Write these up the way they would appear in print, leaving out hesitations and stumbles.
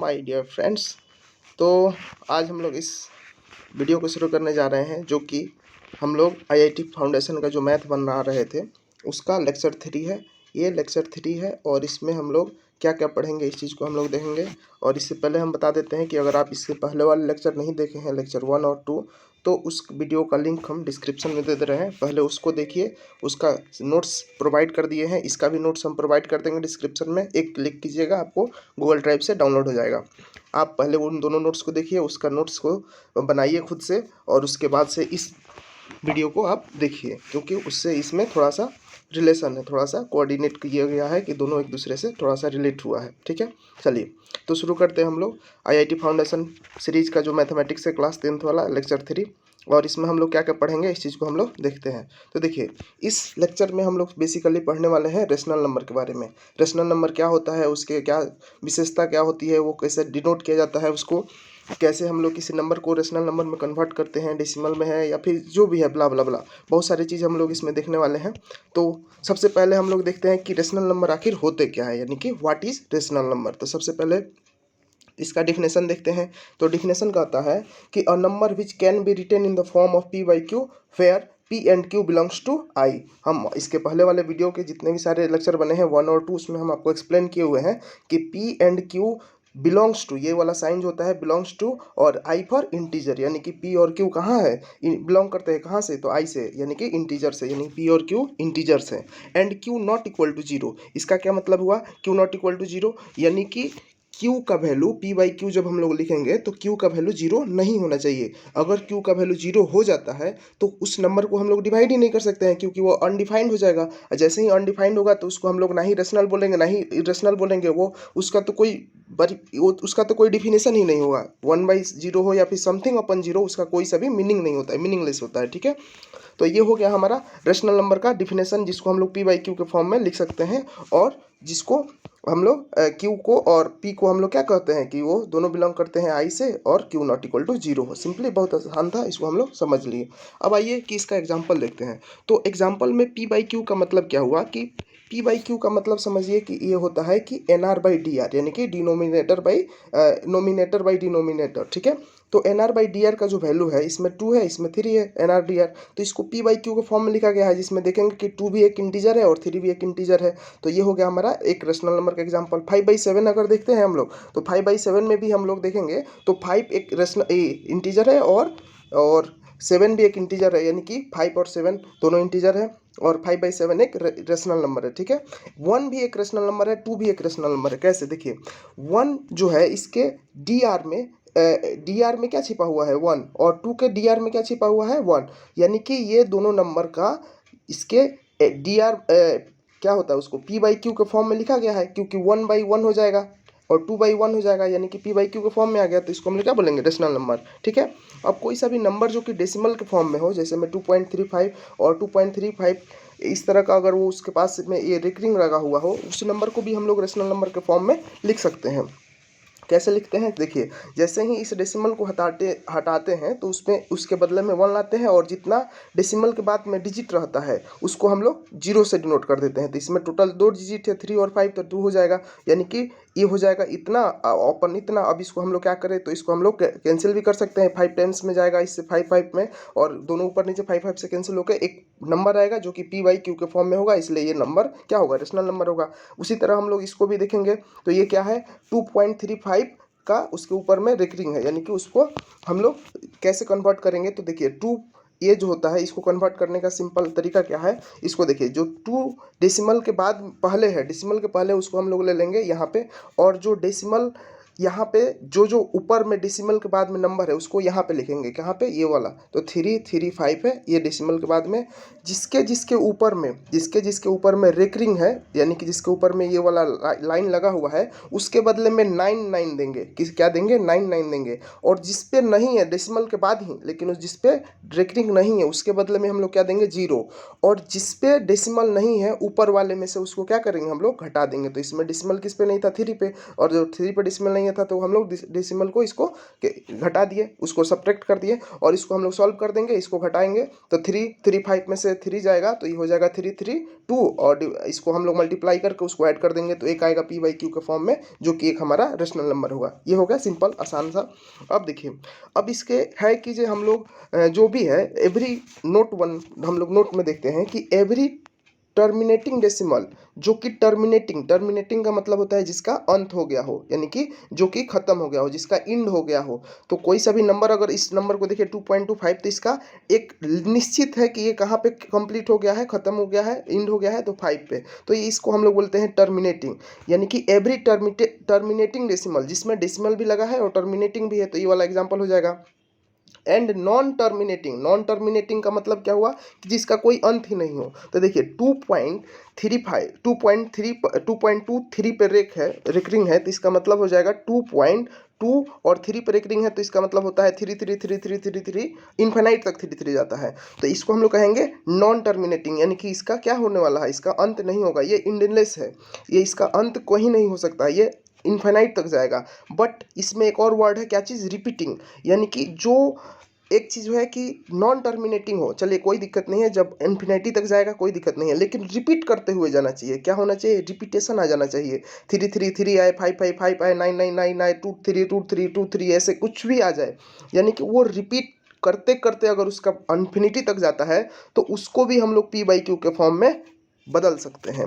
My dear friends. तो आज हम लोग इस वीडियो को शुरू करने जा रहे हैं, जो कि हम लोग आईआईटी फाउंडेशन का जो मैथ बना रहे थे उसका लेक्चर 3 है। ये लेक्चर 3 है और इसमें हम लोग क्या क्या पढ़ेंगे इस चीज़ को हम लोग देखेंगे। और इससे पहले हम बता देते हैं कि अगर आप इससे पहले वाले लेक्चर नहीं देखे हैं, लेक्चर 1 और 2, तो उस वीडियो का लिंक हम डिस्क्रिप्शन में दे दे रहे हैं, पहले उसको देखिए। उसका नोट्स प्रोवाइड कर दिए हैं, इसका भी नोट्स हम प्रोवाइड कर देंगे डिस्क्रिप्शन में। एक क्लिक कीजिएगा, आपको गूगल ड्राइव से डाउनलोड हो जाएगा। आप पहले उन दोनों नोट्स को देखिए, उसका नोट्स को बनाइए खुद से, और उसके बाद से इस वीडियो को आप देखिए, क्योंकि उससे इसमें थोड़ा सा रिलेशन है, थोड़ा सा कोऑर्डिनेट किया गया है कि दोनों एक दूसरे से थोड़ा सा रिलेट हुआ है। ठीक है, चलिए तो शुरू करते हैं हम लोग आईआईटी फाउंडेशन सीरीज़ का जो मैथमेटिक्स है क्लास 10th वाला लेक्चर 3। और इसमें हम लोग क्या क्या पढ़ेंगे इस चीज़ को हम लोग देखते हैं। तो देखिए, इस लेक्चर में हम लोग बेसिकली पढ़ने वाले हैं रेशनल नंबर के बारे में। रेशनल नंबर क्या होता है, उसके क्या विशेषता क्या होती है, वो कैसे डिनोट किया जाता है, उसको कैसे हम लोग किसी नंबर को रेशनल नंबर में कन्वर्ट करते हैं, डेसिमल में है या फिर जो भी है, ब्ला ब्ला ब्ला, बहुत सारी चीज़ हम लोग इसमें देखने वाले हैं। तो सबसे पहले हम लोग देखते हैं कि रेशनल नंबर आखिर होते क्या है, यानी कि व्हाट इज़ रेशनल नंबर। तो सबसे पहले इसका डिफिनेशन देखते हैं। तो डिफिनेशन कहता है कि a number which can be written in the form of P by Q where P and Q belongs to I. हम इसके पहले वाले वीडियो के जितने भी सारे लेक्चर बने हैं 1 और 2, उसमें हम आपको एक्सप्लेन किए हुए हैं कि P and Q belongs to, ये वाला साइन जो होता है बिलोंग्स टू, और आई फॉर इंटीजर, यानी कि पी और क्यू कहाँ है, बिलोंग करते हैं कहाँ से, तो आई से, यानी कि इंटीजर से, यानी पी और क्यू इंटीजर्स हैं। And Q not equal to zero, इसका क्या मतलब हुआ, Q not equal to zero, यानी कि Q का वैल्यू P बाई क्यू जब हम लोग लिखेंगे तो Q का वैल्यू जीरो नहीं होना चाहिए। अगर Q का वैल्यू जीरो हो जाता है तो उस नंबर को हम लोग डिवाइड ही नहीं कर सकते हैं, क्योंकि वो अनडिफाइंड हो जाएगा। जैसे ही अनडिफाइंड होगा तो उसको हम लोग ना ही रेशनल बोलेंगे ना ही इरेशनल बोलेंगे, वो उसका तो कोई डिफिनेशन ही नहीं होगा। 1/0 हो या फिर समथिंग अपन जीरो, उसका कोई सा भी मीनिंग नहीं होता है, मीनिंगलेस होता है। ठीक है, तो ये हो गया हमारा रेशनल नंबर का डिफिनेशन, जिसको हम लोग पी बाई क्यू के फॉर्म में लिख सकते हैं, और जिसको हम लोग क्यू को और पी को हम लोग क्या कहते हैं कि वो दोनों बिलोंग करते हैं आई से, और Q not equal to zero हो। सिंपली बहुत आसान था, इसको हम लोग समझ लिए। अब आइए कि इसका एग्जाम्पल देखते हैं। तो एग्जाम्पल में पी बाई क्यू का मतलब क्या हुआ कि पी बाई क्यू का मतलब समझिए कि ये होता है कि N R by D R, यानी कि denominator by numerator by denominator. ठीक है, तो N R by D R का जो वैल्यू है, इसमें 2 है, इसमें 3 है, एन आर डी आर, तो इसको पी बाई क्यू के फॉर्म में लिखा गया है, जिसमें देखेंगे कि 2 भी एक इंटीजर है और 3 भी एक इंटीजर है। तो ये हो गया हमारा एक रेशनल नंबर का एग्जांपल। 5/7 अगर देखते हैं हम लोग, तो 5/7 में भी हम लोग देखेंगे तो 5 एक रेशनल इंटीजर है, और 7 भी एक इंटीजर है, यानी कि 5 और 7 दोनों इंटीजर है, और 5/7 एक रेशनल नंबर है। ठीक है, 1 भी एक रेशनल नंबर है, 2 भी एक रेशनल नंबर है। कैसे, देखिए 1 जो है इसके डी आर में क्या छिपा हुआ है 1, और 2 के डी आर में क्या छिपा हुआ है 1, यानी कि ये दोनों नंबर का इसके डी आर क्या होता है, उसको पी बाई क्यू के फॉर्म में लिखा गया है, क्योंकि 1/1 हो जाएगा और 2/1 हो जाएगा, यानी कि पी बाई क्यू के फॉर्म में आ गया, तो इसको हम लोग क्या बोलेंगे, रेशनल नंबर। ठीक है, अब कोई सा भी नंबर जो कि डेसिमल के फॉर्म में हो, जैसे में 2.35 और 2.35 इस तरह का, अगर वो उसके पास में ये रिकरिंग लगा हुआ हो, उस नंबर को भी हम लोग रेशनल नंबर के फॉर्म में लिख सकते हैं। कैसे लिखते हैं, देखिए जैसे ही इस डेसिमल को हटाते हैं तो उसमें उसके बदले में 1 लाते हैं, और जितना डेसिमल के बाद में डिजिट रहता है उसको हम लोग जीरो से डिनोट कर देते हैं। तो इसमें टोटल 2 डिजिट है, 3 और 5, तो 2 हो जाएगा, यानी कि ये हो जाएगा इतना ओपन इतना। अब इसको हम लोग क्या करें, तो इसको हम लोग कैंसिल भी कर सकते हैं, 5 टाइम्स में जाएगा, इससे 5 में, और दोनों ऊपर नीचे 5 से कैंसिल होकर एक नंबर आएगा जो कि पी बाई क्यू के फॉर्म में होगा, इसलिए ये नंबर क्या होगा, रेशनल नंबर होगा। उसी तरह हम लोग इसको भी देखेंगे, तो ये क्या है 2.35 का उसके ऊपर में रिकरिंग है, यानी कि उसको हम लोग कैसे कन्वर्ट करेंगे, तो देखिए 2 ये जो होता है इसको कन्वर्ट करने का सिंपल तरीका क्या है, इसको देखिए जो 2 डेसिमल के बाद पहले है, डेसिमल के पहले उसको हम लोग ले लेंगे यहाँ पे, और जो डेसिमल यहाँ पे जो ऊपर में डेसिमल के बाद में नंबर है उसको यहाँ पे लिखेंगे, कहाँ पे, ये वाला, तो 335 है ये डेसिमल के बाद में। जिसके ऊपर में रेकरिंग है, यानी कि जिसके ऊपर में ये वाला लाइन लगा हुआ है, उसके बदले में 99 देंगे, क्या देंगे, 99 देंगे। और जिस पे नहीं है डेसिमल के बाद ही, लेकिन जिस पे रेकरिंग नहीं है उसके बदले में हम लोग क्या देंगे, 0। और जिस पे डेसिमल नहीं है ऊपर वाले में से उसको क्या करेंगे, हम लोग घटा देंगे। तो इसमें डेसिमल किस पे नहीं था, 3 पे, और जो 3 पे डेसिमल नहीं है नहीं था, तो हम लोग डेसिमल को इसको घटा दिए, उसको सब्ट्रैक्ट कर दिए और इसको हम लोग सॉल्व कर देंगे, इसको घटाएंगे तो 3 में से 3 जाएगा तो ये हो जाएगा 332 और इसको हम लोग मल्टीप्लाई करके उसको ऐड कर देंगे तो एक आएगा p/q के फॉर्म में, जो कि एक हमारा रेशनल नंबर होगा। ये हो गया सिंपल आसान सा। अब देखिए, अब इसके है कि जो हम लोग जो भी है एवरी नोट वन, हम लोग नोट में देखते हैं कि एवरी टर्मिनेटिंग डेसिमल, जो कि टर्मिनेटिंग का मतलब होता है जिसका अंत हो गया हो, यानी कि जो कि खत्म हो गया हो, जिसका इंड हो गया हो। तो कोई सा भी नंबर, अगर इस नंबर को देखिए 2.25, तो इसका एक निश्चित है कि ये कहाँ पे कंप्लीट हो गया है, खत्म हो गया है, इंड हो गया है, तो 5 पे। तो ये इसको हम लोग बोलते हैं टर्मिनेटिंग, यानी कि एवरी टर्मिनेटिंग डेसिमल, जिसमें डेसिमल भी लगा है और टर्मिनेटिंग भी है, तो ये वाला एग्जाम्पल हो जाएगा। एंड नॉन टर्मिनेटिंग का मतलब क्या हुआ कि जिसका कोई अंत ही नहीं हो। तो देखिए 2.23 पे रेकरिंग है, तो इसका मतलब हो जाएगा 2.2 और 3 पे रेकरिंग है, तो इसका मतलब होता है 3 इन्फिनाइट तक 3 जाता है। तो इसको हम लोग कहेंगे नॉन टर्मिनेटिंग, यानी कि इसका क्या होने वाला है, इसका अंत नहीं होगा, ये इंडलेस है, ये इसका अंत कोई नहीं हो सकता, ये इन्फिनाइट तक जाएगा। बट इसमें एक और वर्ड है, क्या चीज़, रिपीटिंग, यानी कि जो एक चीज़ है कि नॉन टर्मिनेटिंग हो, चलिए कोई दिक्कत नहीं है, जब इन्फिनिटी तक जाएगा कोई दिक्कत नहीं है, लेकिन रिपीट करते हुए जाना चाहिए। क्या होना चाहिए, रिपीटेशन आ जाना चाहिए। 3 आए, 5 आए, 9 आए, 2 3 ऐसे कुछ भी आ जाए, यानी कि वो रिपीट करते करते अगर उसका इन्फिनिटी तक जाता है तो उसको भी हम लोग p/q के फॉर्म में बदल सकते हैं।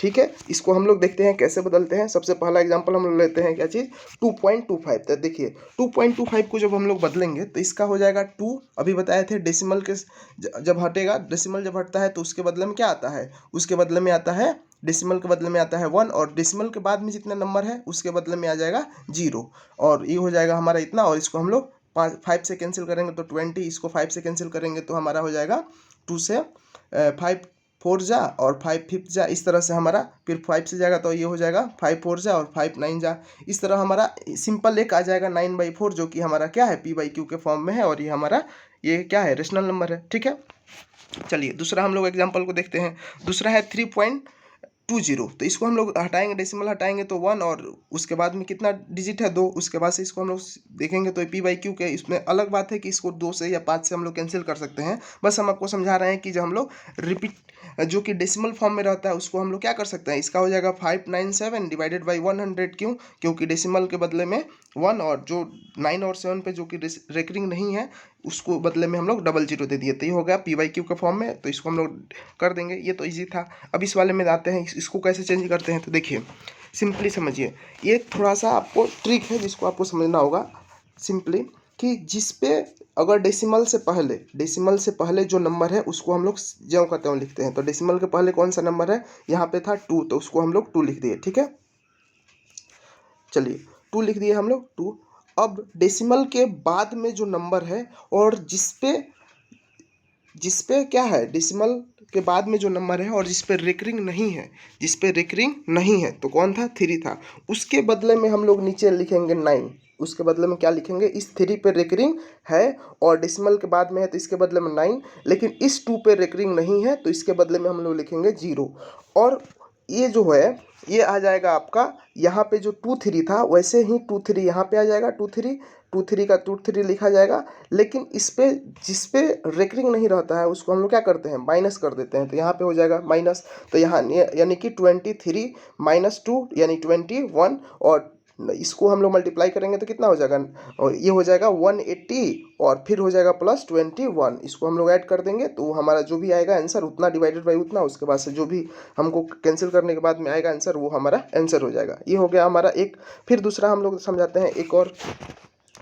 ठीक है, इसको हम लोग देखते हैं कैसे बदलते हैं। सबसे पहला एग्जांपल हम लोग लेते हैं, क्या चीज़, 2.25। तो देखिए 2.25 को जब हम लोग बदलेंगे तो इसका हो जाएगा 2, अभी बताए थे डेसिमल के जब हटेगा, डेसिमल जब हटता है तो उसके बदले में क्या आता है, उसके बदले में आता है, डेसिमल के बदले में आता है 1, और डेसिमल के बाद में जितना नंबर है उसके बदले में आ जाएगा 0, और ये हो जाएगा हमारा इतना, और इसको हम लोग 5 से कैंसिल करेंगे तो 20, इसको 5 से कैंसिल करेंगे तो हमारा हो जाएगा 2 से 5 4 जा और 5 5 जा, इस तरह से हमारा फिर 5 से जाएगा तो ये हो जाएगा 5 4 जा और 5 9 जा, इस तरह हमारा सिंपल एक आ जाएगा 9/4, जो कि हमारा क्या है, p/q के फॉर्म में है, और ये हमारा ये क्या है, रेशनल नंबर है। ठीक है, चलिए दूसरा हम लोग एग्जांपल को देखते हैं। दूसरा है 3.20, तो इसको हम लोग हटाएंगे, डेसिमल हटाएंगे तो 1, और उसके बाद में कितना डिजिट है, 2, उसके बाद से इसको हम लोग देखेंगे तो p/q के, इसमें अलग बात है कि इसको 2 से या 5 से हम लोग कैंसिल कर सकते हैं। बस हम आपको समझा रहे हैं कि जब हम लोग रिपीट जो कि डेसिमल फॉर्म में रहता है उसको हम लोग क्या कर सकते हैं, इसका हो जाएगा 597 डिवाइडेड बाई 100, क्योंकि डेसिमल के बदले में 1, और जो 9 और 7 पे जो कि रेकरिंग नहीं है उसको बदले में हम लोग 00 दे दिए, तो ये हो गया p/q के फॉर्म में, तो इसको हम लोग कर देंगे। ये तो इजी था। अब इस वाले में आते हैं, इसको कैसे चेंज करते हैं, तो देखिए सिंपली समझिए, ये थोड़ा सा आपको ट्रिक है जिसको आपको समझना होगा सिंपली, कि जिस पे अगर डेसिमल से पहले जो नंबर है उसको हम लोग ज्यों का त्यों लिखते हैं। तो डेसिमल के पहले कौन सा नंबर है, यहाँ पे था 2, तो उसको हम लोग 2 लिख दिए। ठीक है, चलिए 2 लिख दिए हम लोग 2। अब डेसिमल के बाद में जो नंबर है और जिसपे क्या है, डेसिमल के बाद में जो नंबर है और जिस पे रेकरिंग नहीं है, तो कौन था, 3 था, उसके बदले में हम लोग नीचे लिखेंगे 9, उसके बदले में क्या लिखेंगे, इस 3 पे रेकरिंग है और डेसिमल के बाद में है तो इसके बदले में 9, लेकिन इस 2 पे रेकरिंग नहीं है तो इसके बदले में हम लोग लिखेंगे 0, और ये जो है ये आ जाएगा आपका, यहाँ पे जो 2 3 था वैसे ही 2 3 यहाँ पे आ जाएगा, 2 3 का 2 3 लिखा जाएगा, लेकिन इस पे जिस पे रेकरिंग नहीं रहता है उसको हम लोग क्या करते हैं, माइनस कर देते हैं, तो यहाँ पे हो जाएगा माइनस, तो यहाँ यानी कि 23 - 2 यानी 21, और इसको हम लोग मल्टीप्लाई करेंगे तो कितना हो जाएगा, और ये हो जाएगा 180, और फिर हो जाएगा प्लस 21, इसको हम लोग ऐड कर देंगे तो हमारा जो भी आएगा आंसर उतना डिवाइडेड बाई उतना, उसके बाद से जो भी हमको कैंसिल करने के बाद में आएगा आंसर वो हमारा आंसर हो जाएगा। ये हो गया हमारा एक। फिर दूसरा हम लोग समझाते हैं एक और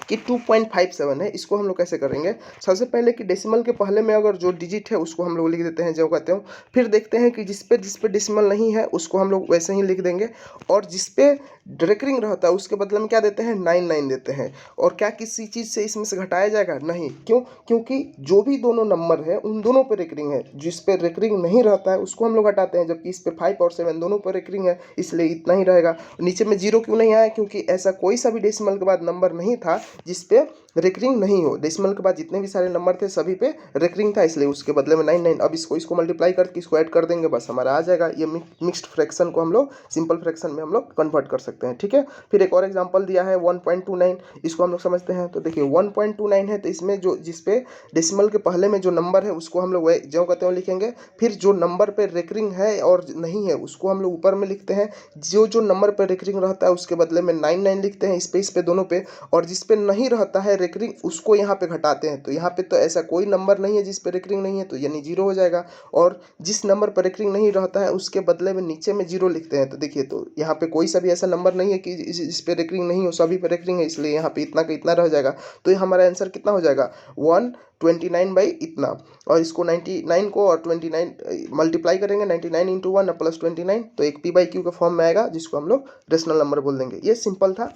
कि 2.57 है, इसको हम लोग कैसे करेंगे। सबसे पहले कि डेसिमल के पहले में अगर जो डिजिट है उसको हम लोग लिख देते हैं जो कहते हो, फिर देखते हैं कि जिस पे डेसिमल नहीं है उसको हम लोग वैसे ही लिख देंगे, और जिस पे रेकरिंग रहता है उसके बदले में क्या देते हैं, 9 देते हैं। और क्या किसी चीज़ से इसमें से घटाया जाएगा, नहीं, क्यों, क्योंकि जो भी दोनों नंबर है उन दोनों पे रेकरिंग है, जिस पे रेकरिंग नहीं रहता है उसको हम लोग हटाते हैं, जबकि इस पे 5 और 7 दोनों पर रेकरिंग है, इसलिए इतना ही रहेगा। नीचे में 0 क्यों नहीं आया, क्योंकि ऐसा कोई सा भी डेसिमल के बाद नंबर नहीं था जिसपे रिकरिंग नहीं हो। डेसिमल के बाद जितने भी सारे नंबर थे सभी पे रिकरिंग था, इसलिए उसके बदले में 99। अब इसको मल्टीप्लाई करके इसको ऐड कर देंगे, बस हमारा आ जाएगा। ये मिक्स्ड फ्रैक्शन को हम लोग सिंपल फ्रैक्शन में हम लोग कन्वर्ट कर सकते हैं, ठीक है। फिर एक और एग्जांपल दिया है 1.29, इसको हम लोग समझते हैं। तो देखिए 1.29 है, तो इसमें जो जिसपे डेसिमल के पहले में जो नंबर है उसको हम लोग जो कहते हैं लिखेंगे। फिर जो नंबर पे रिकरिंग है और नहीं है उसको हम लोग ऊपर में लिखते हैं। जो नंबर पे रिकरिंग रहता है उसके बदले में 99 लिखते हैं, इस पे दोनों पे। और जिस पे नहीं रहता है रिकरिंग उसको यहाँ पे घटाते हैं। तो यहाँ पे तो ऐसा कोई नंबर नहीं है जिस पे रिकरिंग नहीं है, तो यानी 0 हो जाएगा। और जिस नंबर पर रिकरिंग नहीं रहता है उसके बदले में नीचे में 0 लिखते हैं। तो देखिए, तो यहाँ पे कोई सा भी ऐसा नंबर नहीं है कि इस पे रिकरिंग नहीं हो, सभी पे रिकरिंग है, इसलिए यहाँ पे इतना का इतना रह जाएगा। तो ये हमारा आंसर कितना हो जाएगा 129 बाई इतना। और इसको 99 को और 29 मल्टीप्लाई करेंगे, 99 इंटू 1 प्लस 29, तो एक पी बाई क्यू के फॉर्म में आएगा, जिसको हम लोग रेशनल नंबर बोल देंगे। ये सिंपल था,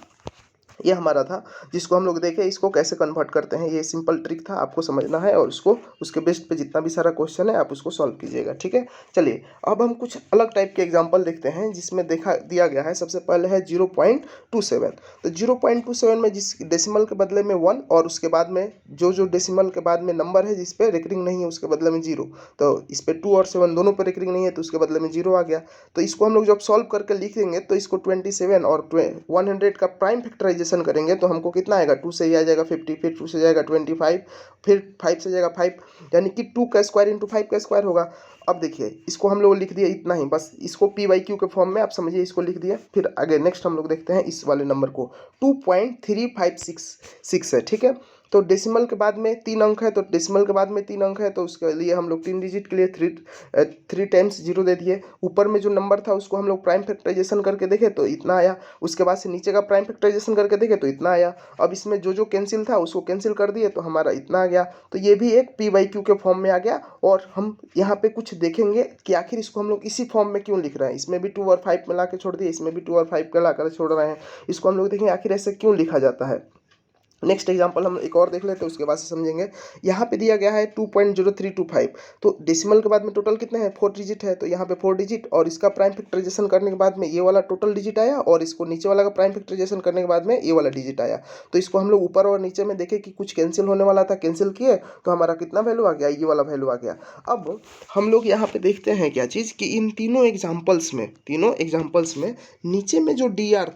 ये हमारा था, जिसको हम लोग देखें इसको कैसे कन्वर्ट करते हैं। ये सिंपल ट्रिक था, आपको समझना है और उसको उसके बेस्ट पे जितना भी सारा क्वेश्चन है आप उसको सॉल्व कीजिएगा, ठीक है। चलिए अब हम कुछ अलग टाइप के एग्जांपल देखते हैं, जिसमें दिया गया है। सबसे पहले है 0.27। तो 0.27 में जिस डेसिमल के बदले में 1 और उसके बाद में जो डेसिमल के बाद में नंबर है जिस पे रिकरिंग नहीं है उसके बदले में 0। तो इस पे 2 और 7 दोनों पर रिकरिंग नहीं है, तो उसके बदले में 0 आ गया। तो इसको हम लोग जब सॉल्व करके लिखेंगे तो इसको 27 और 100 का प्राइम फैक्टराइजेशन करेंगे तो हमको कितना आएगा, 2 से ही आ जाएगा 50, फिर 2 से जाएगा 25, फिर 5 से जाएगा 5, यानी कि 2 का स्क्वायर इंटू 5 का स्क्वायर होगा। अब देखिए इसको हम लोग लिख दिए इतना ही, बस इसको पी बाई क्यू के फॉर्म में आप समझिए, इसको लिख दिया। फिर आगे नेक्स्ट हम लोग देखते हैं इस वाले नंबर को 2.3566 है, ठीक है। तो डेसिमल के बाद में 3 अंक है, तो डेसिमल के बाद में 3 अंक है, तो उसके लिए हम लोग 3 डिजिट के लिए 3 टाइम्स 0 दे दिए। ऊपर में जो नंबर था उसको हम लोग प्राइम फैक्टराइजेशन करके देखे तो इतना आया। उसके बाद से नीचे का प्राइम फैक्टराइजेशन करके देखे तो इतना आया। अब इसमें जो कैंसिल था उसको कैंसिल कर दिए तो हमारा इतना आ गया। तो ये भी एक पी बाई क्यू के फॉर्म में आ गया। और हम यहाँ पे कुछ देखेंगे कि आखिर इसको हम लोग इसी फॉर्म में क्यों लिख रहे हैं। इसमें भी 2 और 5 मिला के छोड़ दिए, इसमें भी 2 और 5 का ला कर छोड़ रहे हैं। इसको हम लोग देखेंगे आखिर ऐसे क्यों लिखा जाता है। नेक्स्ट एग्जांपल हम एक और देख लेते हैं, उसके बाद से समझेंगे। यहाँ पे दिया गया है 2.0325। तो डेसिमल के बाद में टोटल कितने हैं, 4 डिजिट है, तो यहाँ पे 4 डिजिट और इसका प्राइम फैक्टराइजेशन करने के बाद में ये वाला टोटल डिजिट आया और इसको नीचे वाला का प्राइम फैक्टराइजेशन करने के बाद में ये वाला डिजिट आया। तो इसको हम लोग ऊपर और नीचे में देखें कि कुछ कैंसिल होने वाला था, कैंसिल किए तो हमारा कितना वैल्यू आ गया, ये वाला वैल्यू आ गया। अब हम लोग यहाँ पे देखते हैं क्या चीज़ कि इन तीनों एग्जाम्पल्स में नीचे में जो डी आर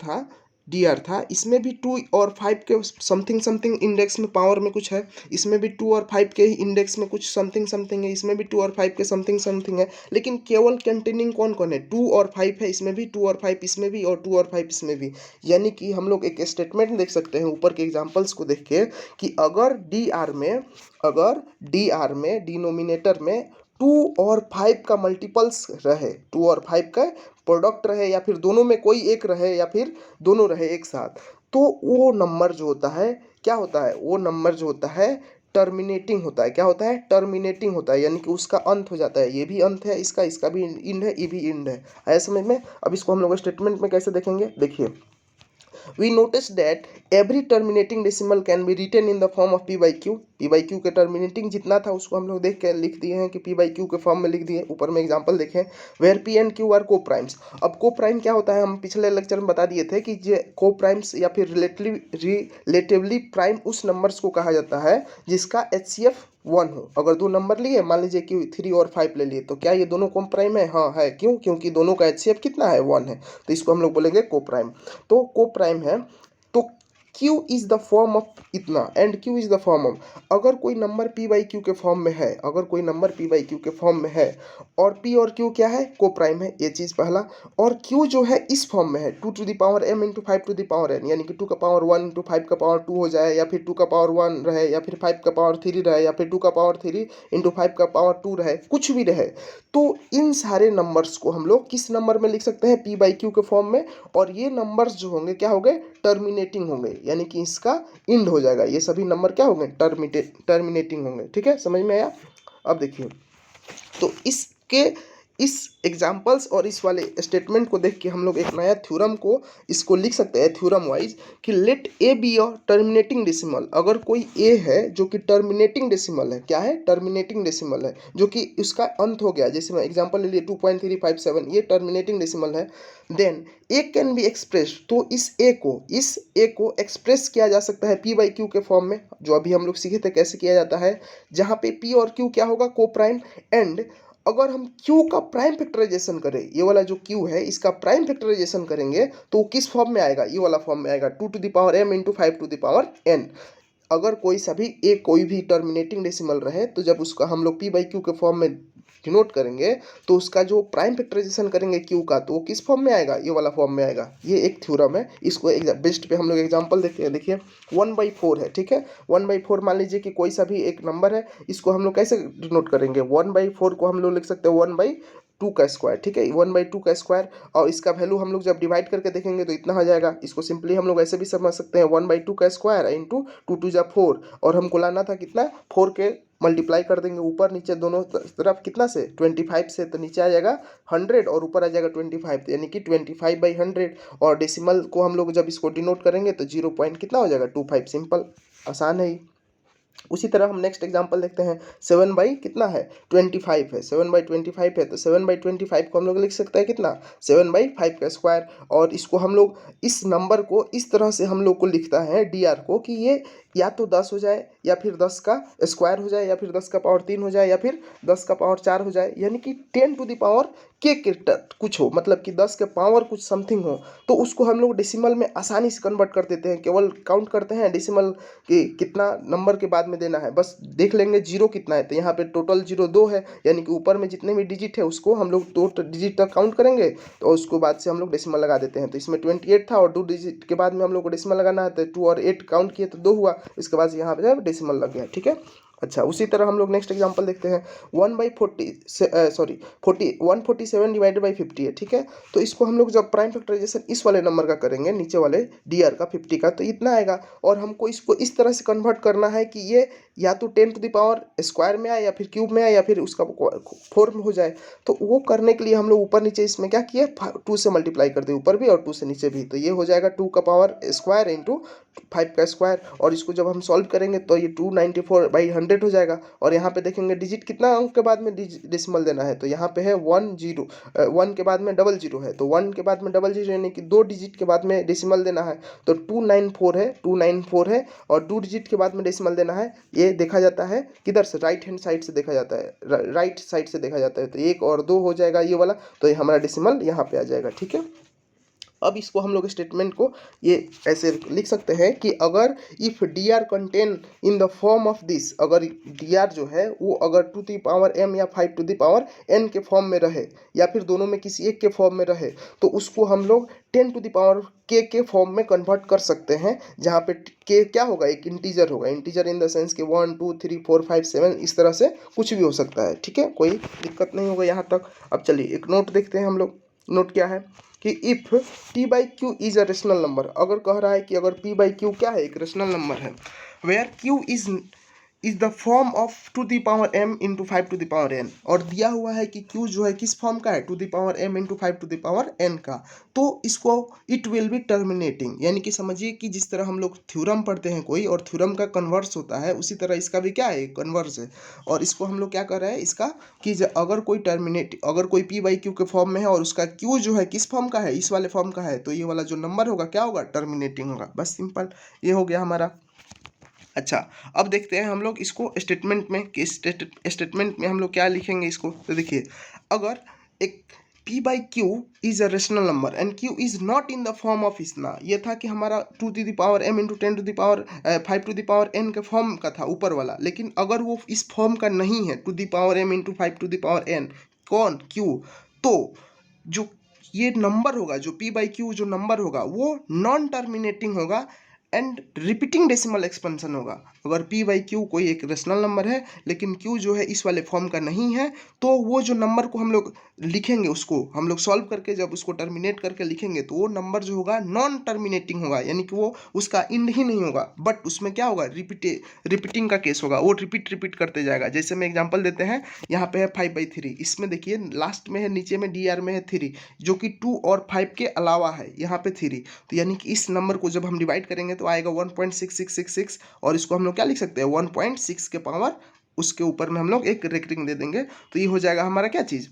था इसमें भी 2 और 5 के समथिंग इंडेक्स में पावर में कुछ है। इसमें भी 2 और 5 के ही इंडेक्स में कुछ समथिंग है। इसमें भी 2 और 5 के समथिंग है। लेकिन केवल कंटेनिंग कौन है, 2 और 5 है। इसमें भी 2 और 5 इसमें भी, और 2 और 5 इसमें भी। यानी कि हम लोग एक स्टेटमेंट देख सकते हैं ऊपर के एग्जाम्पल्स को देख के कि अगर डी आर में डिनोमिनेटर में 2 और 5 का मल्टीपल्स रहे, 2 और 5 का प्रोडक्ट रहे, या फिर दोनों में कोई एक रहे, या फिर दोनों रहे एक साथ, तो वो नंबर जो होता है क्या होता है, वो नंबर जो होता है टर्मिनेटिंग होता है। क्या होता है, टर्मिनेटिंग होता है, यानी कि उसका अंत हो जाता है। ये भी अंत है इसका भी इंड है, ये भी इंड है। आया समझ में। अब इसको हम लोग स्टेटमेंट में कैसे देखेंगे, देखिए। We notice that every terminating decimal can be written in the form of p by q। p by q के टर्मिनेटिंग जितना था उसको हम लोग देख के लिख दिए हैं कि p by q के फॉर्म में लिख दिए। ऊपर में एग्जांपल देखें, where p and q are co-primes। अब co-prime क्या होता है, हम पिछले लेक्चर में बता दिए थे कि ये co-primes या फिर रिलेटिवली प्राइम उस नंबर्स को कहा जाता है जिसका HCF 1 हो। अगर 2 नंबर लिए, मान लीजिए कि 3 और 5 ले लिए, तो क्या ये दोनों को-प्राइम है, हाँ है। क्यों, क्योंकि दोनों का HCF कितना है, 1 है। तो इसको हम लोग बोलेंगे को-प्राइम। तो को-प्राइम है तो Q is the form of इतना and Q is the form of, अगर कोई नंबर P बाई Q के फॉर्म में है, और P और Q क्या है, को प्राइम है, ये चीज़ पहला। और Q जो है इस फॉर्म में है 2 to the power m into 5 to the power n, यानी कि 2 का पावर 1 इंटू 5 का पावर 2 हो जाए, या फिर 2 का पावर 1 रहे, या फिर 5 का पावर 3 रहे, या फिर 2 का पावर 3 इंटू 5 का पावर 2 रहे, कुछ भी रहे। तो इन सारे नंबर्स को हम लोग किस नंबर में लिख सकते हैं, P बाई Q के फॉर्म में। और ये नंबर्स जो होंगे क्या होंगे, टर्मिनेटिंग होंगे, यानी कि इसका इंड हो जाएगा। ये सभी नंबर क्या होंगे, टर्मिनेटिंग होंगे। ठीक है, समझ में आया। अब देखिए, तो इसके इस एग्जाम्पल्स और इस वाले स्टेटमेंट को देख के हम लोग एक नया थ्योरम को इसको लिख सकते हैं थ्योरम वाइज कि let A be a terminating decimal. अगर कोई ए है जो कि टर्मिनेटिंग डेसिमल है, क्या है, टर्मिनेटिंग डेसिमल है, जो कि उसका अंत हो गया, जैसे मैं एग्जांपल ले लिए 2.357, ये टर्मिनेटिंग डेसिमल है। Then A can be express, तो इस ए को एक्सप्रेस किया जा सकता है पी बाई क्यू के फॉर्म में, जो अभी हम लोग सीखे थे कैसे किया जाता है, जहाँ पे पी और क्यू क्या होगा, को प्राइम। एंड अगर हम q का प्राइम फैक्टराइजेशन करें, ये वाला जो q है इसका प्राइम फैक्टराइजेशन करेंगे तो किस फॉर्म में आएगा, ये वाला फॉर्म में आएगा 2 to the power m into 5 to the power n। अगर कोई भी टर्मिनेटिंग डेसिमल रहे तो जब उसका हम लोग p बाई क्यू के फॉर्म में डिनोट करेंगे तो उसका जो प्राइम फैक्टराइजेशन करेंगे q का, तो वो किस फॉर्म में आएगा, ये वाला फॉर्म में आएगा। ये एक थ्योरम है, इसको बेस्ट पे हम लोग एग्जांपल देखते हैं। देखिए 1/4 है, ठीक है, 1/4 मान लीजिए कि कोई सा भी एक नंबर है, इसको हम लोग कैसे डिनोट करेंगे, 1/4 को हम लोग लिख सकते हैं 1/2 का स्क्वायर, ठीक है, 1/2 का स्क्वायर। और इसका वैल्यू हम लोग जब डिवाइड करके देखेंगे तो इतना हो जाएगा। इसको सिंपली हम लोग ऐसे भी समझ सकते हैं 1/2 का स्क्वायर इंटू 2 टू जा 4, और हमको लाना था कितना, 4 के मल्टीप्लाई कर देंगे ऊपर नीचे दोनों तरफ, कितना से 25 से, तो नीचे आ जाएगा 100 और ऊपर आ जाएगा 25, यानी कि 25/100। और डेसिमल को हम लोग जब इसको डिनोट करेंगे तो 0 पॉइंट कितना हो जाएगा 25, सिंपल, आसान है। उसी तरह हम नेक्स्ट एग्जांपल देखते हैं, 7 बाई कितना है 25 है, 7/25 है, तो 7/25 को हम लोग लिख सकते हैं कितना, 7/5 का स्क्वायर। और इसको हम लोग इस नंबर को इस तरह से हम लोग को लिखता है डी को कि ये या तो 10 हो जाए या फिर 10 का स्क्वायर हो जाए या फिर 10 का पावर 3 हो जाए या फिर 10 का पावर 4 हो जाए, यानी कि 10 टू द पावर के कुछ हो, मतलब कि 10 के पावर कुछ समथिंग हो, तो उसको हम लोग डेसिमल में आसानी से कन्वर्ट कर देते हैं। केवल काउंट करते हैं डेसिमल कि कितना नंबर के बाद में देना है, बस देख लेंगे जीरो कितना है, तो यहाँ पे टोटल जीरो 2 है, यानी कि ऊपर में जितने भी डिजिट है उसको हम लोग 2 डिजिट तक काउंट करेंगे, तो उसको बाद से हम लोग डेसिमल लगा देते हैं। तो इसमें 28 था और 2 डिजिट के बाद में हम लोग को डेसिमल लगाना है, तो 2 और 8 काउंट किए तो 2 हुआ, इसके बाद यहाँ पे डेसिमल लग गया, ठीक है। अच्छा, उसी तरह हम लोग नेक्स्ट एग्जांपल देखते हैं 147 डिवाइडेड बाई 50 है, ठीक है। तो इसको हम लोग जब प्राइम फैक्टराइजेशन इस वाले नंबर का करेंगे, नीचे वाले डी का 50 का, तो इतना आएगा। और हमको इसको इस तरह से कन्वर्ट करना है कि ये या तो 10 टू द पावर स्क्वायर में आए या फिर क्यूब में आए या फिर उसका 4 में हो जाए। तो वो करने के लिए हम लोग ऊपर नीचे इसमें क्या किए, 2 से मल्टीप्लाई कर दिए, ऊपर भी और 2 से नीचे भी, तो ये हो जाएगा 2 का पावर स्क्वायर इंटू 5 का स्क्वायर। और इसको जब हम सॉल्व करेंगे तो ये 294/100 हो जाएगा। और यहाँ पे देखेंगे डिजिट कितना अंक के बाद में डेसिमल देना है, तो यहाँ पे है 1 के बाद में 00 है, तो 1 के बाद में 00 यानी कि 2 डिजिट के बाद में डेसिमल देना है, तो 294 है और 2 डिजिट के बाद में डेसिमल देना है। ये देखा जाता है किधर से, राइट हैंड साइड से देखा जाता है, राइट साइड से देखा जाता है, तो 1 और 2 हो जाएगा ये वाला, तो ये हमारा डेसिमल यहाँ पे आ जाएगा, ठीक है। अब इसको हम लोग स्टेटमेंट को ये ऐसे लिख सकते हैं कि अगर if D R contain in the form of this, अगर डी आर जो है वो अगर 2 टू द पावर m या 5 टू द पावर n के फॉर्म में रहे या फिर दोनों में किसी एक के फॉर्म में रहे, तो उसको हम लोग 10 टू द पावर k के फॉर्म में कन्वर्ट कर सकते हैं, जहाँ पे k क्या होगा, एक इंटीजर होगा, इंटीजर इन द सेंस कि 1 2 3 4 5 7 इस तरह से कुछ भी हो सकता है, ठीक है, कोई दिक्कत नहीं होगा यहाँ तक। अब चलिए एक नोट देखते हैं हम लोग। नोट क्या है कि if p by Q is a rational number, अगर कह रहा है कि अगर p बाई क्यू क्या है, एक रेशनल नंबर है, where q is the form of 2 the power m into 5 to the power n, और दिया हुआ है कि q जो है किस फॉर्म का है, 2 the power m into 5 to the power n का, तो इसको इट विल बी टर्मिनेटिंग, यानी कि समझिए कि जिस तरह हम लोग थ्योरम पढ़ते हैं कोई और थ्योरम का कन्वर्स होता है, उसी तरह इसका भी क्या है, कन्वर्स है। और इसको हम लोग क्या कर रहे हैं इसका कि अगर कोई p बाई क्यू के फॉर्म में है और उसका q जो है किस फॉर्म का है, इस वाले फॉर्म का है, तो ये वाला जो नंबर होगा क्या होगा, टर्मिनेटिंग होगा, बस सिंपल, ये हो गया हमारा। अच्छा, अब देखते हैं हम लोग इसको स्टेटमेंट में कि स्टेटमेंट में हम लोग क्या लिखेंगे इसको। तो देखिए, अगर एक p by Q is a rational number and q is not in the form of इतना, ये था कि हमारा 2 to the power m into 10 to the power 5 to the power n के फॉर्म का था ऊपर वाला, लेकिन अगर वो इस फॉर्म का नहीं है 2 the power m into 5 to the power n, कौन, q, तो जो ये नंबर होगा, जो p बाई क्यू जो नंबर होगा वो नॉन टर्मिनेटिंग होगा एंड रिपीटिंग डेसिमल एक्सपेंशन होगा। अगर p बाई क्यू कोई एक रेशनल नंबर है लेकिन q जो है इस वाले फॉर्म का नहीं है, तो वो जो नंबर को हम लोग लिखेंगे, उसको हम लोग सॉल्व करके जब उसको टर्मिनेट करके लिखेंगे तो वो नंबर जो होगा नॉन टर्मिनेटिंग होगा, यानी कि वो उसका इंड ही नहीं होगा, बट उसमें क्या होगा, रिपीटिंग का केस होगा, वो रिपीट करते जाएगा। जैसे मैं एग्जाम्पल देते हैं, यहाँ पे है 5/3, इसमें देखिए लास्ट में है, नीचे में डी में है 3, जो कि 2 और 5 के अलावा है, यहाँ पे 3, तो यानी कि इस नंबर को जब हम डिवाइड करेंगे तो आएगा 1.6666, और इसको हम लोग क्या लिख सकते हैं, 1.6 के पावर उसके ऊपर में हम लोग एक रेकरिंग दे देंगे, तो ये हो जाएगा हमारा क्या चीज़,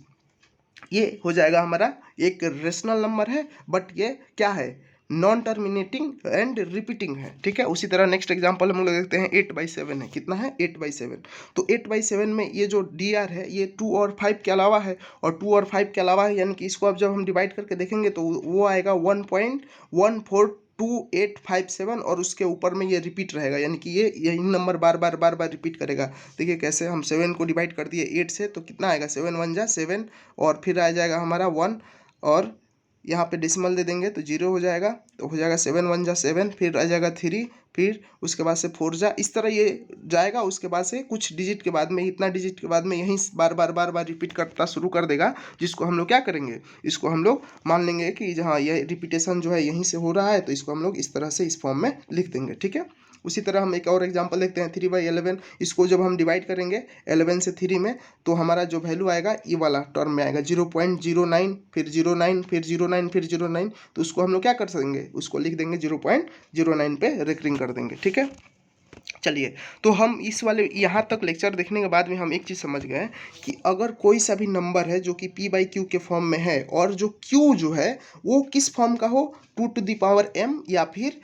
ये हो जाएगा हमारा एक रेशनल नंबर है, बट ये क्या है, नॉन टर्मिनेटिंग एंड रिपीटिंग है। ठीक है, उसी तरह नेक्स्ट एग्जांपल हम लोग देखते हैं, 8/7 है, कितना है, 8/7। तो 8/7 में ये जो dr है ये 2 और 5 के अलावा है, और 2 और 5 के अलावा है, यानी कि इसको अब जब हम डिवाइड करके देखेंगे तो वो आएगा 1.1425857, और उसके ऊपर में ये रिपीट रहेगा, यानी कि ये यही नंबर बार बार रिपीट करेगा। देखिए कैसे, हम 7 को डिवाइड कर दिए 8 से, तो कितना आएगा, 7 1 जा 7, और फिर आ जाएगा हमारा 1, और यहाँ पे डेसिमल दे देंगे तो 0 हो जाएगा, तो हो जाएगा 7 1 जा 7, फिर आ जाएगा 3, फिर उसके बाद से 4 जा, इस तरह ये जाएगा। उसके बाद से कुछ डिजिट के बाद में, इतना डिजिट के बाद में यहीं बार बार रिपीट करता शुरू कर देगा, जिसको हम लोग क्या करेंगे, इसको हम लोग मान लेंगे कि जहाँ ये रिपीटेशन जो है यहीं से हो रहा है, तो इसको हम लोग इस तरह से इस फॉर्म में लिख देंगे। ठीक है, उसी तरह हम एक और एग्जांपल देखते हैं, 3/11, इसको जब हम डिवाइड करेंगे 11 से 3 में, तो हमारा जो वैल्यू आएगा ये वाला टर्म में आएगा 0.09, फिर 09, फिर 09, फिर 09, तो उसको हम लोग क्या कर सकेंगे, उसको लिख देंगे 0.09 पे रेकरिंग कर देंगे। ठीक है, चलिए, तो हम इस वाले यहाँ तक लेक्चर देखने के बाद में हम एक चीज़ समझ गए कि अगर कोई सा भी नंबर है जो कि p/q के फॉर्म में है, और जो q जो है वो किस फॉर्म का हो, 2m या फिर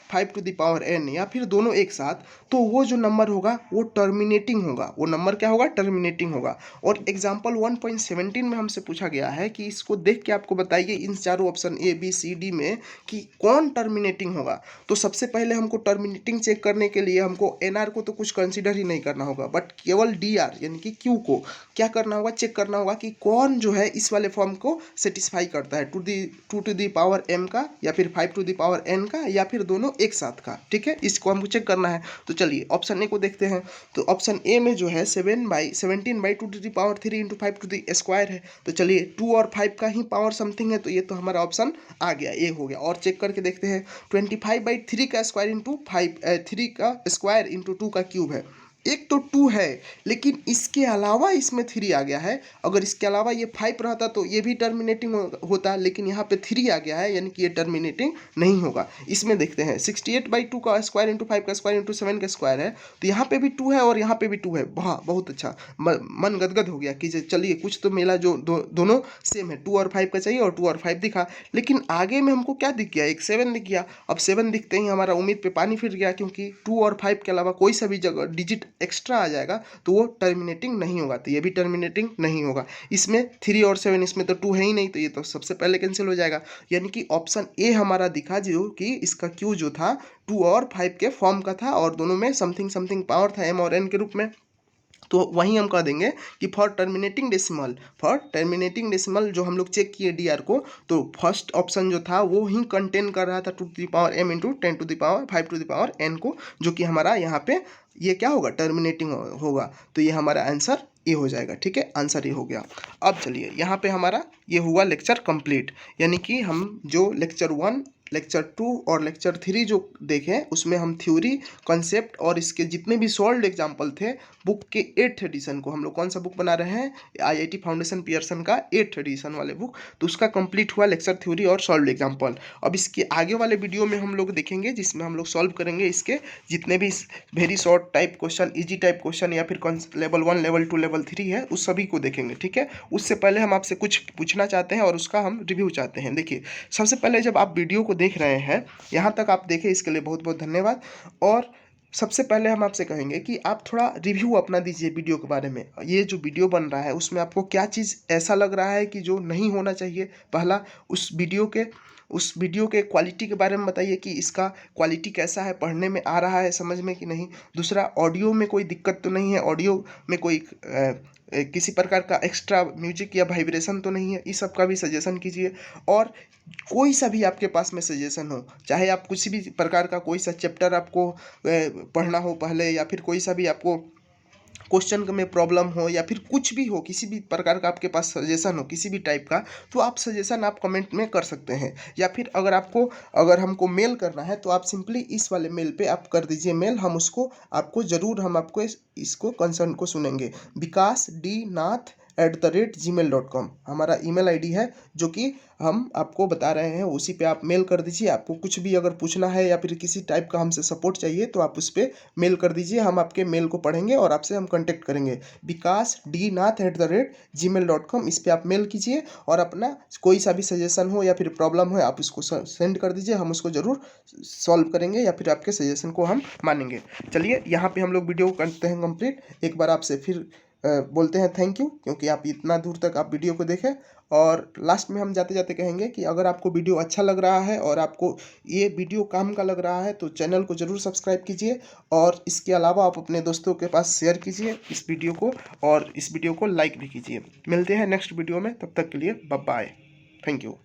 5n, या फिर दोनों एक साथ, तो वो जो नंबर होगा वो टर्मिनेटिंग होगा, वो नंबर क्या होगा, टर्मिनेटिंग होगा। और एग्जाम्पल 1.17 में हमसे पूछा गया है कि इसको देख के आपको बताइए इन चारों option A B C D में कि कौन टर्मिनेटिंग होगा। तो सबसे पहले हमको टर्मिनेटिंग चेक करने के लिए हमको NR को तो कुछ कंसिडर ही नहीं करना होगा, बट केवल DR यानी कि Q को क्या करना होगा, चेक करना होगा कि कौन जो है इस वाले फॉर्म को सेटिस्फाई करता है, 2 to the power m का, या फिर 5 to the power n का, या फिर दोनों एक साथ का। ठीक है, इसको हमको चेक करना है। तो चलिए ऑप्शन ए को देखते हैं। तो ऑप्शन ए में जो है 17/2 to the power 3 into 5 to the square है। तो चलिए 2 और 5 का ही पावर समथिंग है, तो ये तो हमारा ऑप्शन आ गया, ए हो गया। और चेक करके देखते हैं, 25/3 का स्क्वायर इंटू 3 का स्क्वायर इंटू 2 का क्यूब है। एक तो 2 है, लेकिन इसके अलावा इसमें 3 आ गया है। अगर इसके अलावा ये 5 रहता तो ये भी टर्मिनेटिंग होता, लेकिन यहाँ पे 3 आ गया है, यानी कि ये टर्मिनेटिंग नहीं होगा। इसमें देखते हैं 68/2 का स्क्वायर इंटू 5 का स्क्वायर इंटू 7 का स्क्वायर है, तो यहाँ पे भी 2 है और यहाँ पे भी 2 है। वाह, बहुत अच्छा, मन गदगद हो गया कि चलिए कुछ तो मेला जो दोनों सेम है, 2 और 5 का चाहिए और 2 और 5 दिखा। लेकिन आगे में हमको क्या दिख गया, एक 7 दिख गया। अब 7 दिखते ही हमारा उम्मीद पे पानी फिर गया, क्योंकि 2 और 5 के अलावा कोई सा भी जगह डिजिट एक्स्ट्रा आ जाएगा तो वो टर्मिनेटिंग नहीं होगा, तो ये भी टर्मिनेटिंग नहीं होगा। इसमें 3 और 7, इसमें तो 2 है ही नहीं, तो ये तो सबसे पहले कैंसिल हो जाएगा। यानी कि ऑप्शन ए हमारा दिखा जो कि इसका क्यू जो था 2 और 5 के फॉर्म का था, और दोनों में समथिंग समथिंग पावर था m और n के रूप में। तो वहीं हम कह देंगे कि फॉर टर्मिनेटिंग डेसिमल जो हम लोग चेक किए डीआर को, तो फर्स्ट ऑप्शन जो था वो ही कंटेन कर रहा था 2 to the power m into 10 to the power 5 to the power n को, जो कि हमारा यहाँ पे ये क्या होगा, टर्मिनेटिंग होगा। तो ये हमारा आंसर ये हो जाएगा। ठीक है, आंसर ये हो गया। अब चलिए यहाँ पे हमारा ये हुआ लेक्चर कंप्लीट, यानी कि हम जो लेक्चर 1, लेक्चर 2 और लेक्चर 3 जो देखें उसमें हम थ्योरी, कॉन्सेप्ट और इसके जितने भी सॉल्व्ड एग्जाम्पल थे बुक के 8th एडिशन को, हम लोग कौन सा बुक बना रहे हैं, IIT फाउंडेशन पियर्सन का 8th एडिशन वाले बुक, तो उसका कंप्लीट हुआ लेक्चर थ्योरी और सॉल्व्ड एग्जाम्पल। अब इसके आगे वाले वीडियो में हम लोग देखेंगे जिसमें हम लोग सॉल्व करेंगे इसके जितने भी very short type question, easy type question, या फिर लेवल 1, लेवल 2, लेवल 3 है, उस सभी को देखेंगे। ठीक है, उससे पहले हम आपसे कुछ पूछना चाहते हैं और उसका हम रिव्यू चाहते हैं। देखिए, सबसे पहले जब आप वीडियो को देख रहे हैं, यहाँ तक आप देखें, इसके लिए बहुत बहुत धन्यवाद। और सबसे पहले हम आपसे कहेंगे कि आप थोड़ा रिव्यू अपना दीजिए वीडियो के बारे में। ये जो वीडियो बन रहा है उसमें आपको क्या चीज़ ऐसा लग रहा है कि जो नहीं होना चाहिए, पहला उस वीडियो के उस वीडियो के क्वालिटी के बारे में बताइए कि इसका क्वालिटी कैसा है, पढ़ने में आ रहा है समझ में कि नहीं। दूसरा, ऑडियो में कोई दिक्कत तो नहीं है, ऑडियो में कोई किसी प्रकार का एक्स्ट्रा म्यूजिक या वाइब्रेशन तो नहीं है, इस सब का भी सजेशन कीजिए। और कोई सा भी आपके पास में सजेशन हो, चाहे आप किसी भी प्रकार का कोई सा चैप्टर आपको पढ़ना हो पहले, या फिर कोई सा भी आपको क्वेश्चन में प्रॉब्लम हो, या फिर कुछ भी हो, किसी भी प्रकार का आपके पास सजेशन हो किसी भी टाइप का, तो आप सजेशन आप कमेंट में कर सकते हैं। या फिर अगर हमको मेल करना है तो आप सिंपली इस वाले मेल पे आप कर दीजिए मेल, हम उसको आपको ज़रूर हम आपको इसको कंसर्न को सुनेंगे। vikas.d.nath@gmail.com हमारा ईमेल आईडी है, जो कि हम आपको बता रहे हैं, उसी पे आप मेल कर दीजिए। आपको कुछ भी अगर पूछना है या फिर किसी टाइप का हमसे सपोर्ट चाहिए तो आप उस पर मेल कर दीजिए, हम आपके मेल को पढ़ेंगे और आपसे हम कांटेक्ट करेंगे। vikas.d.nath@gmail.com इस पर आप मेल कीजिए और अपना कोई सा भी सजेशन हो या फिर प्रॉब्लम हो आप उसको सेंड कर दीजिए, हम उसको ज़रूर सॉल्व करेंगे या फिर आपके सजेशन को हम मानेंगे। चलिए, यहाँ पे हम लोग वीडियो करते हैं कंप्लीट। एक बार आपसे फिर बोलते हैं थैंक यू, क्योंकि आप इतना दूर तक आप वीडियो को देखें। और लास्ट में हम जाते जाते कहेंगे कि अगर आपको वीडियो अच्छा लग रहा है और आपको ये वीडियो काम का लग रहा है तो चैनल को ज़रूर सब्सक्राइब कीजिए, और इसके अलावा आप अपने दोस्तों के पास शेयर कीजिए इस वीडियो को, और इस वीडियो को लाइक भी कीजिए। मिलते हैं नेक्स्ट वीडियो में, तब तक के लिए बाय बाय, थैंक यू।